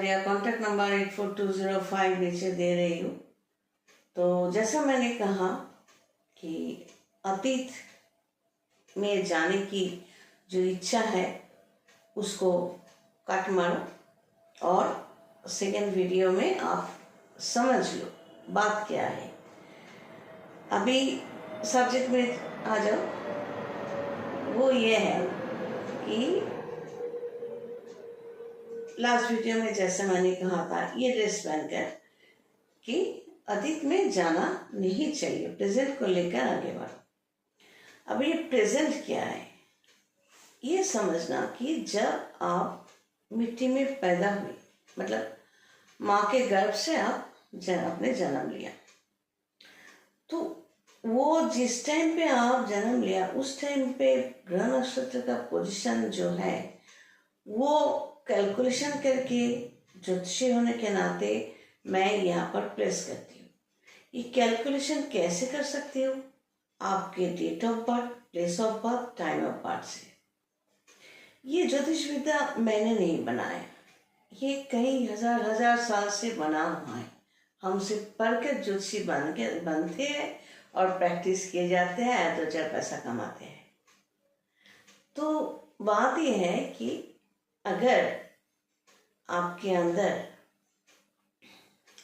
या contact number 84205 नीचे दे रही हूँ। तो जैसा मैंने कहा कि अतीत में जाने की जो इच्छा है उसको कट मारो और सेकेंड वीडियो में आप समझ लो बात क्या है। अभी सब्जेक्ट में आ जाओ। वो ये है कि लास्ट वीडियो में जैसे मैंने कहा था, ये ड्रेस पहनकर कि अतीत में जाना नहीं चाहिए, प्रेजेंट को लेकर आगे बढ़ो। अब ये प्रेजेंट क्या है ये समझना कि जब आप मिट्टी में पैदा हुए, मतलब माँ के गर्भ से आपने जन्म लिया, तो वो जिस टाइम पे आप जन्म लिया उस टाइम पे ग्रह नक्षत्र का पोजीशन जो है वो कैलकुलेशन करके ज्योतिषी होने के नाते मैं यहाँ पर प्लेस करती हूँ। ये कैलकुलेशन कैसे कर सकती हूँ? आपके date of birth, place of birth, time of birth से। ये ज्योतिष विद्या मैंने नहीं बनाया, ये कई हजार साल से बना हुआ है। हमसे पढ़कर ज्योतिषी बनते हैं और प्रैक्टिस किए जाते हैं, तो चार पैसा कमाते हैं। तो बात यह है कि अगर आपके अंदर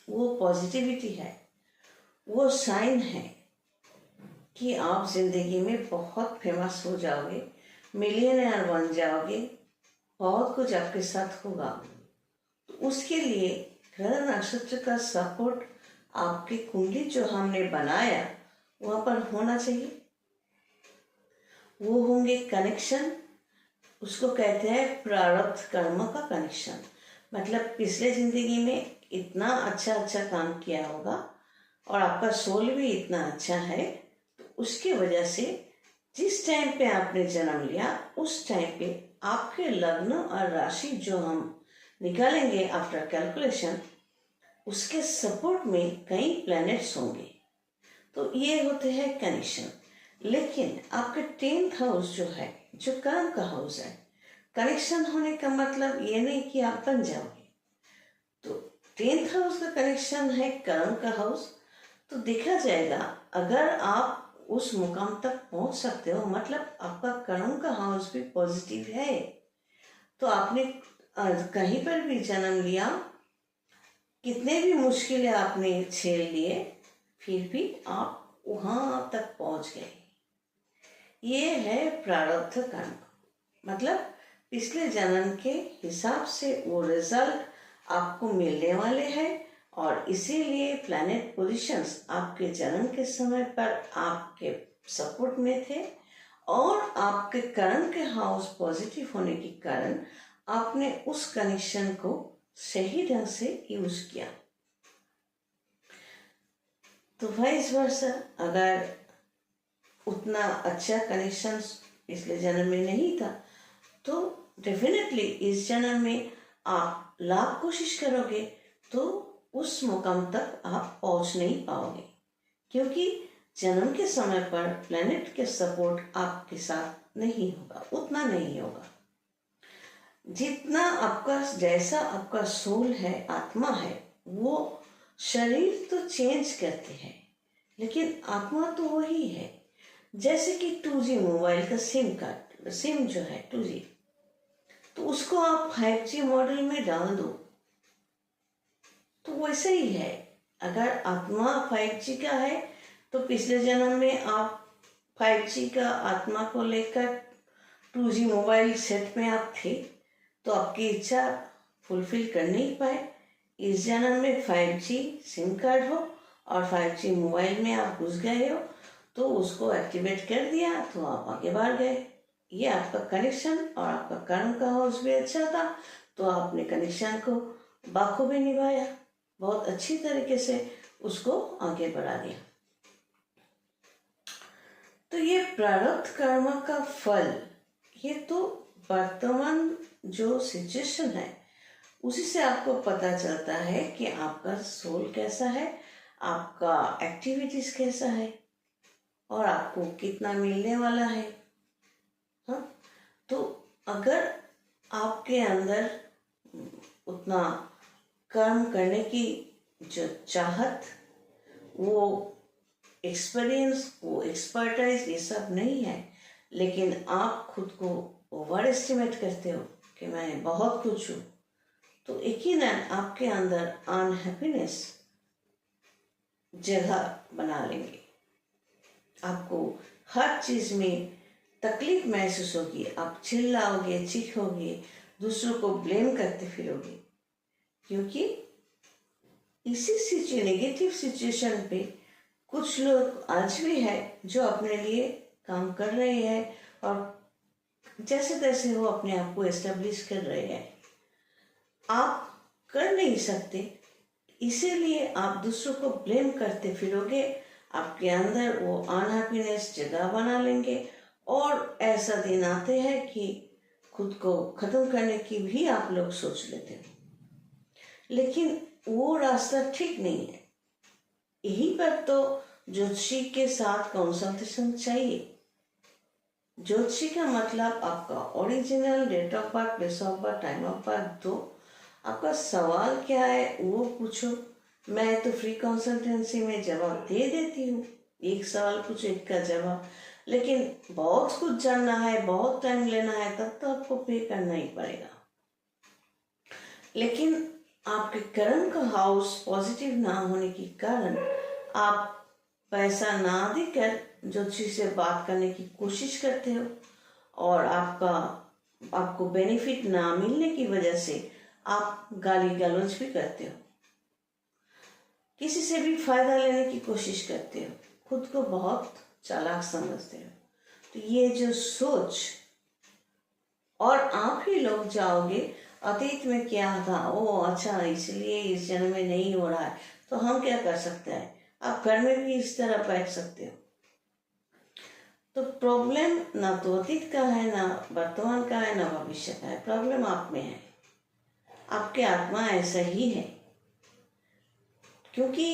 वो पॉजिटिविटी है, वो साइन है कि आप जिंदगी में बहुत फेमस हो जाओगे, मिलियनर बन जाओगे, बहुत कुछ आपके साथ होगा, तो उसके लिए ग्रह नक्षत्र का सपोर्ट आपकी कुंडली जो हमने बनाया वहाँ पर होना चाहिए। वो होंगे कनेक्शन, उसको कहते हैं प्रारब्ध कर्म का कनेक्शन। मतलब पिछले जिंदगी में इतना अच्छा काम किया होगा और आपका सोल भी इतना अच्छा है, तो उसकी वजह से जिस टाइम पे आपने जन्म लिया उस टाइम पे आपके लग्न और राशि जो हम निकालेंगे आफ्टर कैलकुलेशन, उसके सपोर्ट में कई प्लैनेट्स होंगे। तो ये होते हैं कनेक्शन। लेकिन आपके 10th हाउस जो है, जो कर्म का हाउस है, कनेक्शन होने का मतलब ये नहीं कि आप बन जाओगे। तो 10th हाउस का कनेक्शन है कर्म का हाउस। तो देखा जाएगा अगर आप उस मुकाम तक पहुंच सकते हो, मतलब आपका कर्म का हाउस भी पॉजिटिव है, तो आपने कहीं पर भी जन्म लिया, कितने भी मुश्किलें आपने झेल लिए, फिर भी आप वहां तक पहुंच गए। ये है प्रारब्ध कर्म, मतलब पिछले जन्म के हिसाब से वो रिजल्ट आपको मिलने वाले हैं। और इसीलिए प्लैनेट पोजीशंस आपके जन्म के समय पर आपके सपोर्ट में थे और आपके कर्म के हाउस पॉजिटिव होने के कारण आपने उस कनेक्शन को सही ढंग से यूज किया। तो वाइस वर्सा, अगर उतना अच्छा कनेक्शन पिछले जन्म में नहीं था तो डेफिनेटली इस जन्म में आप लाख कोशिश करोगे तो उस मुकाम तक आप पहुंच नहीं पाओगे, क्योंकि जन्म के समय पर प्लैनेट के सपोर्ट आपके साथ नहीं होगा, उतना नहीं होगा जितना आपका, जैसा आपका सोल है, आत्मा है। वो शरीर तो चेंज करते हैं लेकिन आत्मा तो वही है। जैसे कि 2G मोबाइल का सिम कार्ड, सिम जो है 2G, तो उसको आप 5G मॉडल में डाल दो तो वैसे ही है। अगर आत्मा 5G का है तो पिछले जन्म में आप 5G का आत्मा को लेकर 2G मोबाइल सेट में आप थे, तो आपकी इच्छा फुलफिल कर नहीं पाए। इस जन्म में 5G सिम कार्ड हो और 5G मोबाइल में आप घुस गए हो, तो उसको एक्टिवेट कर दिया तो आप आगे बढ़ गए। ये आपका कनेक्शन, और आपका कर्म का हाउस भी अच्छा था तो आपने कनेक्शन को बाखूबी निभाया, बहुत अच्छी तरीके से उसको आगे बढ़ा दिया। तो ये प्रारब्ध कर्म का फल, ये तो वर्तमान जो सिचुएशन है उसी से आपको पता चलता है कि आपका सोल कैसा है, आपका एक्टिविटीज कैसा है और आपको कितना मिलने वाला है। हाँ, तो अगर आपके अंदर उतना कर्म करने की जो चाहत, वो एक्सपीरियंस, वो एक्सपर्टाइज, ये सब नहीं है, लेकिन आप खुद को ओवर एस्टिमेट करते हो कि मैं बहुत कुछ हूँ, तो यकीनन आपके अंदर अनहैप्पीनेस जगह बना लेंगे। आपको हर चीज में तकलीफ महसूस होगी, आप चिल्लाओगे, चीखोगे, दूसरों को ब्लेम करते फिरोगे, क्योंकि इसी नेगेटिव सिचुएशन पे कुछ लोग आज भी है जो अपने लिए काम कर रहे हैं और जैसे तैसे वो अपने आप को एस्टेब्लिश कर रहे हैं। आप कर नहीं सकते, इसीलिए आप दूसरों को ब्लेम करते फिरोगे, आपके अंदर वो अनहैप्पीनेस जगह बना लेंगे और ऐसा दिन आते हैं कि खुद को खत्म करने की भी आप लोग सोच लेते हो, लेकिन वो रास्ता ठीक नहीं है। यहीं पर तो ज्योतिषी के साथ कंसल्टेशन चाहिए। ज्योतिषी का मतलब आपका original date of birth, place of birth, time of birth दो, आपका सवाल क्या है वो पूछो। मैं तो फ्री कंसल्टेंसी में जवाब दे देती हूँ, एक सवाल पूछो एक का जवाब, लेकिन बहुत कुछ जानना है, बहुत टाइम लेना है, तब तो आपको पे करना ही पड़ेगा। लेकिन आपके कर्म का हाउस पॉजिटिव ना होने के कारण आप पैसा ना देकर ज्योतिषी से बात करने की कोशिश करते हो और आपको बेनिफिट ना मिलने की वजह से आप गाली गलौज भी करते हो, किसी से भी फायदा लेने की कोशिश करते हो, खुद को बहुत चालाक समझते हो। तो ये जो सोच, और आप ही लोग जाओगे अतीत में क्या था, ओ अच्छा इसलिए इस जन्म में नहीं हो रहा है, तो हम क्या कर सकते हैं, आप घर में भी इस तरह बैठ सकते हो। तो प्रॉब्लम ना तो अतीत का है, ना वर्तमान का है, ना भविष्य का है, प्रॉब्लम आप में है, आपके आत्मा ऐसा ही है। क्योंकि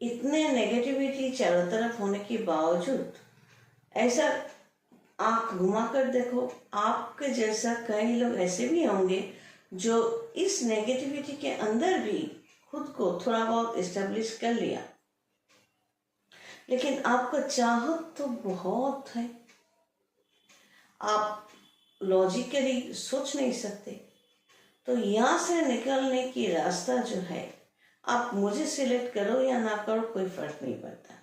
इतने नेगेटिविटी चारों तरफ होने के बावजूद, ऐसा आंख घुमा कर देखो, आपके जैसा कई लोग ऐसे भी होंगे जो इस नेगेटिविटी के अंदर भी खुद को थोड़ा बहुत एस्टेब्लिश कर लिया, लेकिन आपका चाहत तो बहुत है, आप लॉजिकली सोच नहीं सकते। तो यहाँ से निकलने की रास्ता जो है, आप मुझे सिलेक्ट करो या ना करो कोई फर्क नहीं पड़ता,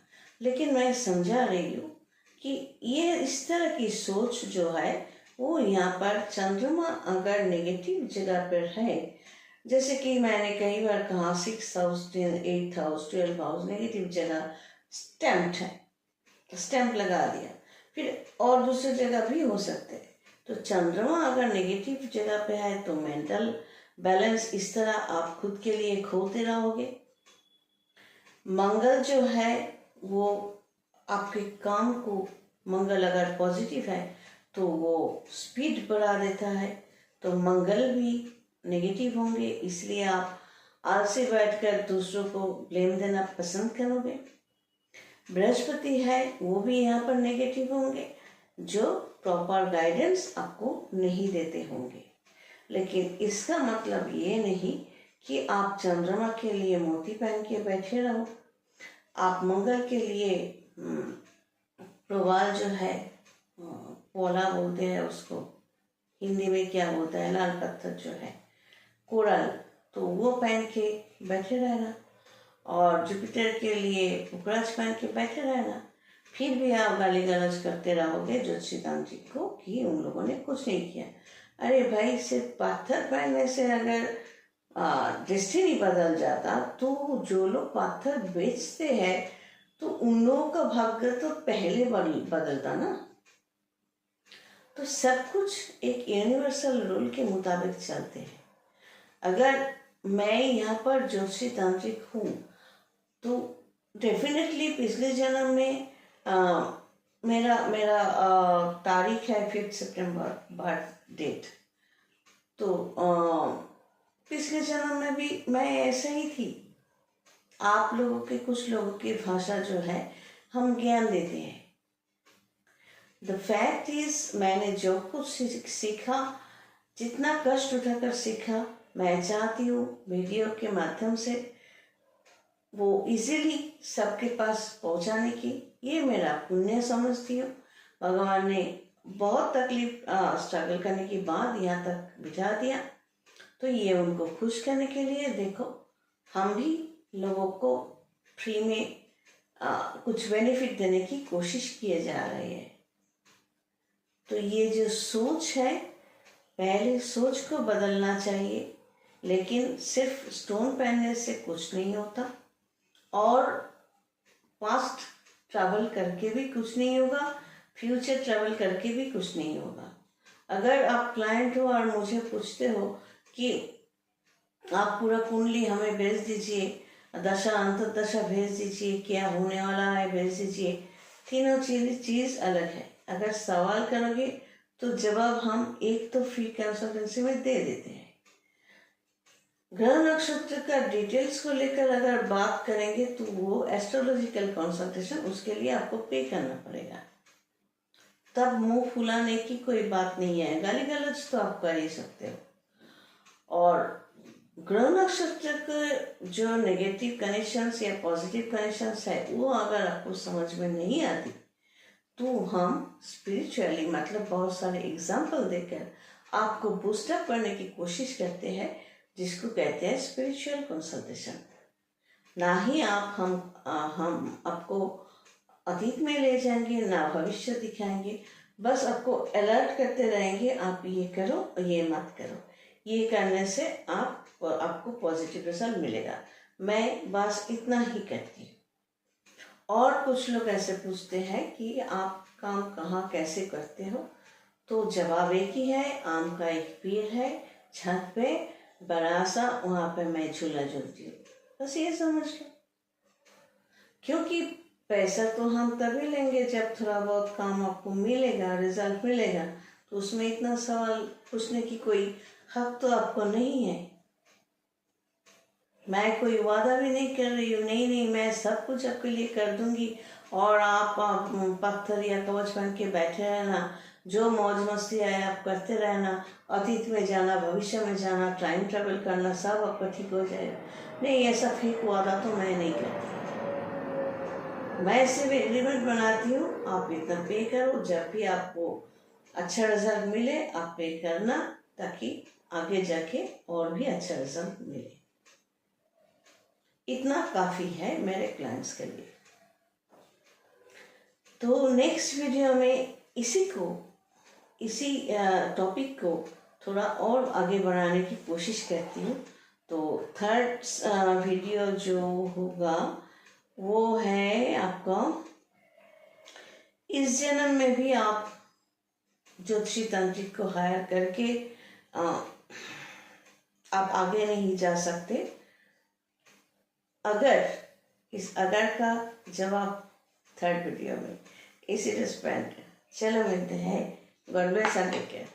लेकिन मैं समझा रही हूँ कि ये इस तरह की सोच जो है वो यहाँ पर चंद्रमा अगर नेगेटिव जगह पर है, जैसे कि मैंने कई बार कहा 6th house, 8th house, 12th house negative जगह स्टैम्प्ड है, स्टैम्प लगा दिया, फिर और दूसरी जगह भी हो सकते हैं। तो चंद्रमा अगर नेगेटिव जगह पे है तो मेंटल बैलेंस इस तरह आप खुद के लिए खोते रहोगे। मंगल जो है वो आपके काम को, मंगल अगर पॉजिटिव है तो वो स्पीड बढ़ा देता है, तो मंगल भी नेगेटिव होंगे, इसलिए आप आलसी बैठकर दूसरों को ब्लेम देना पसंद करोगे। बृहस्पति है वो भी यहाँ पर नेगेटिव होंगे, जो प्रॉपर गाइडेंस आपको नहीं देते होंगे। लेकिन इसका मतलब ये नहीं कि आप चंद्रमा के लिए मोती पहन के बैठे रहो, आप मंगल के लिए प्रवाल जो है, पोला बोलते हैं उसको, हिंदी में क्या बोलता है, लाल पत्थर जो है, कोरल, तो वो पहन के बैठे रहना, और जुपिटर के लिए पुखराज पहन के बैठे रहना। फिर भी आप गाली गलौज करते रहोगे ज्योतिषितान जी को कि उन लोगों ने कुछ नहीं किया। अरे भाई, सिर्फ पत्थर पहनने से अगर डेस्टिनी बदल जाता, तो जो लोग पत्थर बेचते हैं तो उन लोगों का भाग्य तो पहले बदलता ना। तो सब कुछ एक यूनिवर्सल रूल के मुताबिक चलते हैं। अगर मैं यहाँ पर ज्योतिषी तांत्रिक हूँ तो डेफिनेटली पिछले जन्म में मेरा तारीख है 5 सितंबर बर्थ डेट, तो पिछले जन्म में भी मैं ऐसे ही थी। आप लोगों के, कुछ लोगों की भाषा जो है हम ज्ञान देते हैं। द फैक्ट इज, मैंने जो कुछ सीखा, जितना कष्ट उठाकर सीखा, मैं चाहती हूँ वीडियो के माध्यम से वो इजीली सबके पास पहुँचाने की, ये मेरा पुण्य समझती हूँ। भगवान ने बहुत तकलीफ स्ट्रगल करने के बाद यहाँ तक बिठा दिया, तो ये उनको खुश करने के लिए देखो हम भी लोगों को फ्री में कुछ बेनिफिट देने की कोशिश किए जा रहे हैं। तो ये जो सोच है, पहले सोच को बदलना चाहिए, लेकिन सिर्फ स्टोन पहनने से कुछ नहीं होता और पास्ट ट्रैवल करके भी कुछ नहीं होगा, फ्यूचर ट्रैवल करके भी कुछ नहीं होगा। अगर आप क्लाइंट हो और मुझे पूछते हो कि आप पूरा कुंडली हमें भेज दीजिए, दशा अंतर्दशा भेज दीजिए, क्या होने वाला है भेज दीजिए, तीनों चीज़ अलग है। अगर सवाल करोगे तो जवाब हम एक तो फ्री कंसल्टेंसी में दे देते हैं। ग्रह नक्षत्र का डिटेल्स को लेकर अगर बात करेंगे तो वो एस्ट्रोलॉजिकल कंसल्टेशन, उसके लिए आपको पे करना पड़ेगा। तब मुंह फुलाने की कोई बात नहीं है, गाली गलौज तो आप कर ही सकते हो। और ग्रह नक्षत्र के जो नेगेटिव कनेक्शंस या पॉजिटिव कनेक्शंस है वो अगर आपको समझ में नहीं आती तो हम स्पिरिचुअली मतलब बहुत सारे एग्जाम्पल देकर आपको बूस्टअप करने की कोशिश करते हैं, जिसको कहते हैं स्पिरिचुअल कंसल्टेशन। ना ही हम आपको अतीत में ले जाएंगे, ना भविष्य दिखाएंगे, बस आपको अलर्ट करते रहेंगे, आप ये करो ये मत करो, ये करने से आपको पॉजिटिव रिजल्ट मिलेगा। मैं बस इतना ही करती हूँ। और कुछ लोग ऐसे पूछते हैं कि आप काम कहाँ कैसे करते हो, तो जवाब एक ही है, आम का एक पेड़ है छत पे बड़ा सा, वहाँ पे मैं झूला झूलती हूँ, बस ये समझ लो। क्योंकि पैसा तो हम तभी लेंगे जब थोड़ा बहुत काम आपको मिलेगा, रिजल्ट मिलेगा, तो उसमें इतना सवाल पूछने की कोई हक तो आपको नहीं है। मैं कोई वादा भी नहीं कर रही हूँ, नहीं मैं सब कुछ आपके लिए कर दूंगी और आप पत्थर या कवच बन के बैठे रहना, जो मौज मस्ती आए आप करते रहना, अतीत में जाना, भविष्य में जाना, टाइम ट्रेवल करना, सब आपका ठीक हो जाएगा। नहीं, ऐसा फेक वादा तो मैं नहीं करती। मैं सिर्फ एग्रीमेंट बनाती हूँ, आप इतना पे करो, जब भी आपको अच्छा रिजल्ट मिले आप पे करना, ताकि आगे जाके और भी अच्छा रिजल्ट मिले। इतना काफ़ी है मेरे क्लाइंट्स के लिए। तो नेक्स्ट वीडियो में इसी टॉपिक को थोड़ा और आगे बढ़ाने की कोशिश करती हूँ। तो थर्ड वीडियो जो होगा वो है आपका, इस जन्म में भी आप ज्योतिषी तांत्रिक को हायर करके आप आगे नहीं जा सकते। इस अगर का जवाब थर्ड वीडियो में। इसी रिस्पेक्ट चलो मिलते हैं। God bless and take care.